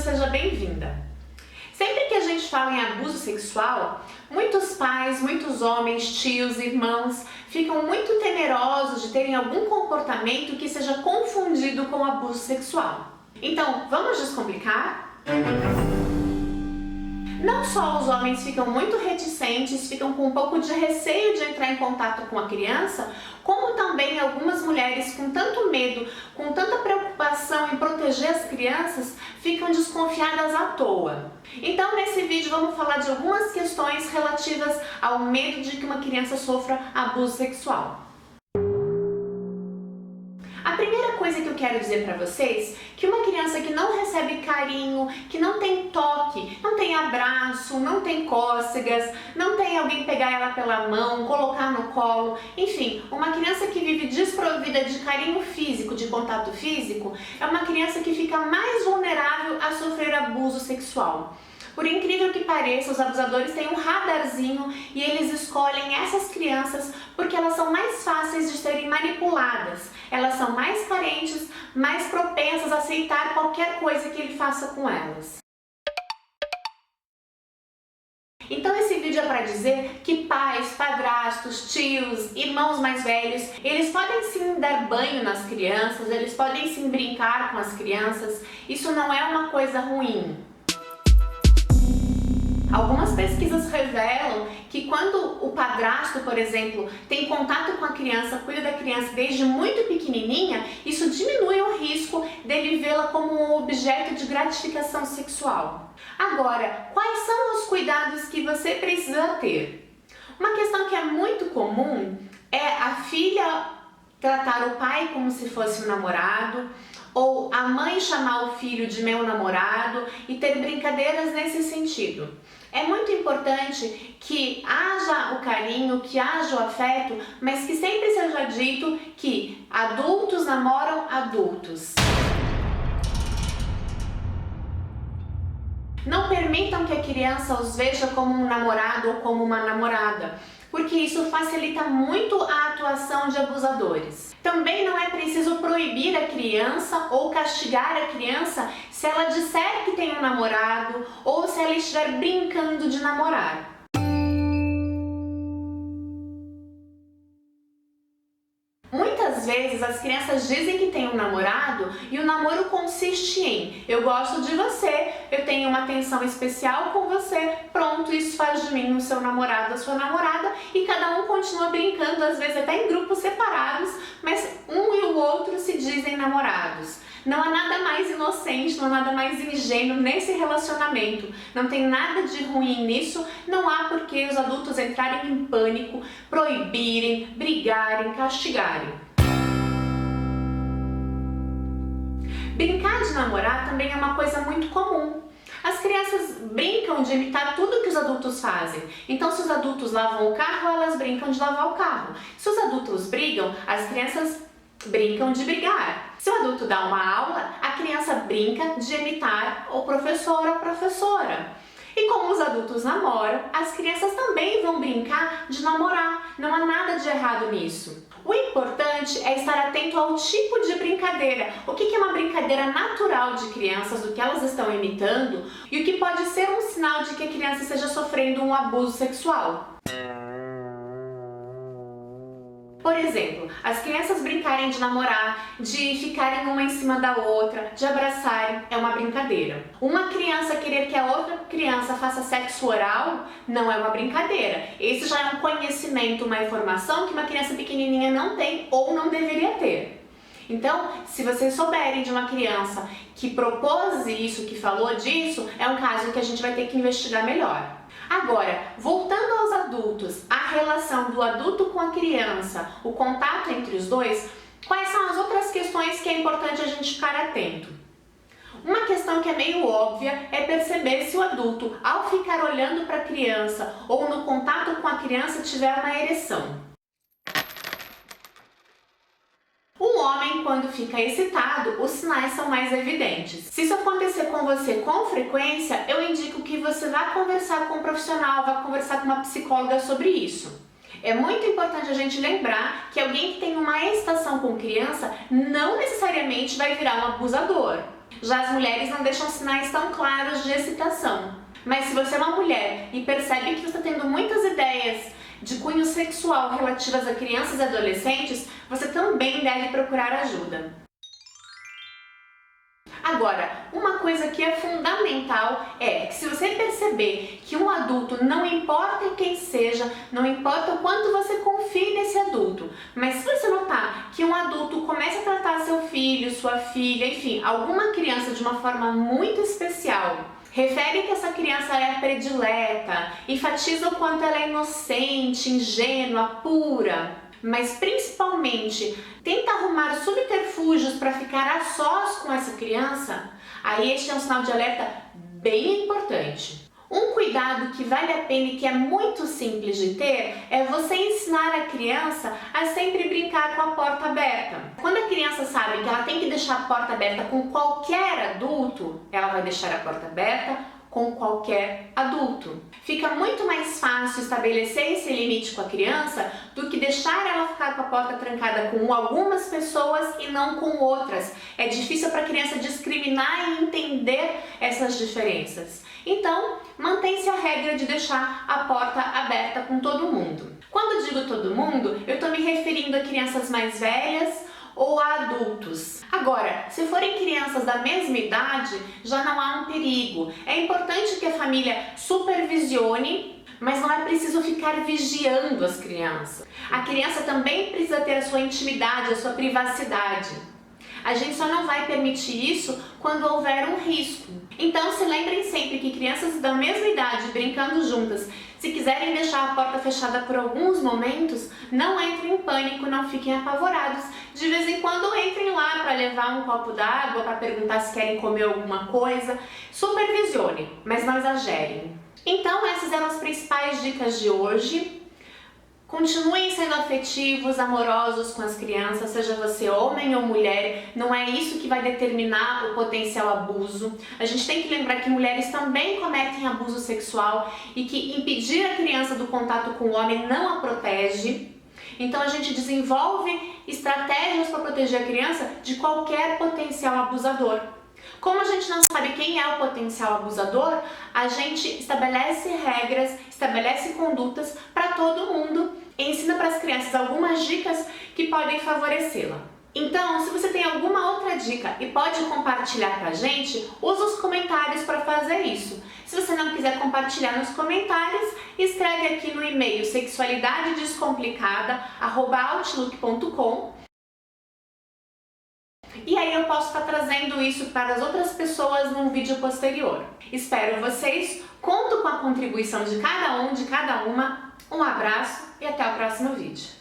seja bem-vinda. Sempre que a gente fala em abuso sexual, muitos pais, muitos homens, tios, irmãos ficam muito temerosos de terem algum comportamento que seja confundido com abuso sexual. Então, vamos descomplicar? Não só os homens ficam muito reticentes, ficam com um pouco de receio de entrar em contato com a criança, como também algumas mulheres com tanto medo, com tanta preocupação em proteger as crianças, ficam desconfiadas à toa. Então, nesse vídeo vamos falar de algumas questões relativas ao medo de que uma criança sofra abuso sexual. A primeira coisa que eu quero dizer para vocês, que uma criança que não recebe carinho, que não tem toque, não tem abraço, não tem cócegas, não tem alguém pegar ela pela mão, colocar no colo, enfim, uma criança que vive desprovida de carinho físico, de contato físico, é uma criança que fica mais vulnerável a sofrer abuso sexual. Por incrível que pareça, os abusadores têm um radarzinho e eles escolhem essas crianças porque elas são mais fáceis de serem manipuladas. Elas são mais carentes, mais propensas a aceitar qualquer coisa que ele faça com elas. Então esse vídeo é para dizer que pais, padrastos, tios, irmãos mais velhos, eles podem sim dar banho nas crianças, eles podem sim brincar com as crianças. Isso não é uma coisa ruim. Algumas pesquisas revelam que quando o padrasto, por exemplo, tem contato com a criança, cuida da criança desde muito pequenininha, isso diminui o risco dele vê-la como um objeto de gratificação sexual. Agora, quais são os cuidados que você precisa ter? Uma questão que é muito comum é a filha tratar o pai como se fosse um namorado, ou a mãe chamar o filho de meu namorado e ter brincadeiras nesse sentido. É muito importante que haja o carinho, que haja o afeto, mas que sempre seja dito que adultos namoram adultos. Não permitam que a criança os veja como um namorado ou como uma namorada, porque isso facilita muito a atuação de abusadores. Também não é preciso proibir a criança ou castigar a criança se ela disser que tem um namorado ou se ela estiver brincando de namorar. Muitas vezes as crianças dizem que tem um namorado e o namoro consiste em: eu gosto de você, eu tenho uma atenção especial com você, pronto, isso faz de mim o seu namorado, a sua namorada, e cada um continua brincando, às vezes até em grupos separados, mas um e o outro se dizem namorados. Não há nada mais inocente, não há nada mais ingênuo nesse relacionamento. Não tem nada de ruim nisso, não há por que os adultos entrarem em pânico, proibirem, brigarem, castigarem. Brincar de namorar também é uma coisa muito comum. As crianças brincam de imitar tudo que os adultos fazem. Então, se os adultos lavam o carro, elas brincam de lavar o carro. Se os adultos brigam, as crianças brincam de brigar. Se o adulto dá uma aula, a criança brinca de imitar o professor ou a professora. E como os adultos namoram, as crianças também vão brincar de namorar. Não há nada de errado nisso. O importante é estar atento ao tipo de brincadeira. O que é uma brincadeira natural de crianças, do que elas estão imitando, e o que pode ser um sinal de que a criança esteja sofrendo um abuso sexual. Por exemplo, as crianças brincarem de namorar, de ficarem uma em cima da outra, de abraçarem, é uma brincadeira. Uma criança querer que a outra criança faça sexo oral não é uma brincadeira. Esse já é um conhecimento, uma informação que uma criança pequenininha não tem ou não deveria ter. Então, se vocês souberem de uma criança que propôs isso, que falou disso, é um caso que a gente vai ter que investigar melhor. Agora, voltando aos adultos, a relação do adulto com a criança, o contato entre os dois, quais são as outras questões que é importante a gente ficar atento? Uma questão que é meio óbvia é perceber se o adulto, ao ficar olhando para a criança ou no contato com a criança, tiver uma ereção. Um homem, quando fica excitado, os sinais são mais evidentes. Se isso acontecer com você com frequência, eu indico que você vá conversar com um profissional, vá conversar com uma psicóloga sobre isso. É muito importante a gente lembrar que alguém que tem uma excitação com criança não necessariamente vai virar um abusador. Já as mulheres não deixam sinais tão claros de excitação. Mas se você é uma mulher e percebe que você está tendo muitas ideias de cunho sexual relativas a crianças e adolescentes, você também deve procurar ajuda. Agora, uma coisa que é fundamental é que se você perceber que um adulto, não importa em quem seja, não importa o quanto você confie nesse adulto, mas se você notar que um adulto começa a tratar seu filho, sua filha, enfim, alguma criança de uma forma muito especial, refere que essa criança é predileta, enfatiza o quanto ela é inocente, ingênua, pura, mas principalmente tenta arrumar subterfúgios para ficar a sós com essa criança, aí este é um sinal de alerta bem importante. Um cuidado que vale a pena e que é muito simples de ter é você ensinar a criança a sempre brincar com a porta aberta. Quando a criança sabe que ela tem que deixar a porta aberta com qualquer adulto, ela vai deixar a porta aberta com qualquer adulto. Fica muito mais fácil estabelecer esse limite com a criança do que deixar ela ficar com a porta trancada com algumas pessoas e não com outras. É difícil para a criança discriminar e entender essas diferenças. Então, mantém-se a regra de deixar a porta aberta com todo mundo. Quando digo todo mundo, eu estou me referindo a crianças mais velhas ou a adultos. Agora, se forem crianças da mesma idade, já não há um perigo. É importante que a família supervisione, mas não é preciso ficar vigiando as crianças. A criança também precisa ter a sua intimidade, a sua privacidade. A gente só não vai permitir isso quando houver um risco. Então se lembrem sempre que crianças da mesma idade brincando juntas, se quiserem deixar a porta fechada por alguns momentos, não entrem em pânico, não fiquem apavorados. De vez em quando entrem lá para levar um copo d'água, para perguntar se querem comer alguma coisa. Supervisione, mas não exagerem. Então essas eram as principais dicas de hoje. Continuem sendo afetivos, amorosos com as crianças, seja você homem ou mulher, não é isso que vai determinar o potencial abuso. A gente tem que lembrar que mulheres também cometem abuso sexual e que impedir a criança do contato com o homem não a protege. Então a gente desenvolve estratégias para proteger a criança de qualquer potencial abusador. Como a gente não sabe quem é o potencial abusador, a gente estabelece regras, estabelece condutas para todo mundo e ensina para as crianças algumas dicas que podem favorecê-la. Então, se você tem alguma outra dica e pode compartilhar com a gente, use os comentários para fazer isso. Se você não quiser compartilhar nos comentários, escreve aqui no e-mail sexualidadedescomplicada@outlook.com. E aí eu posso estar trazendo isso para as outras pessoas num vídeo posterior. Espero vocês, conto com a contribuição de cada um, de cada uma. Um abraço e até o próximo vídeo.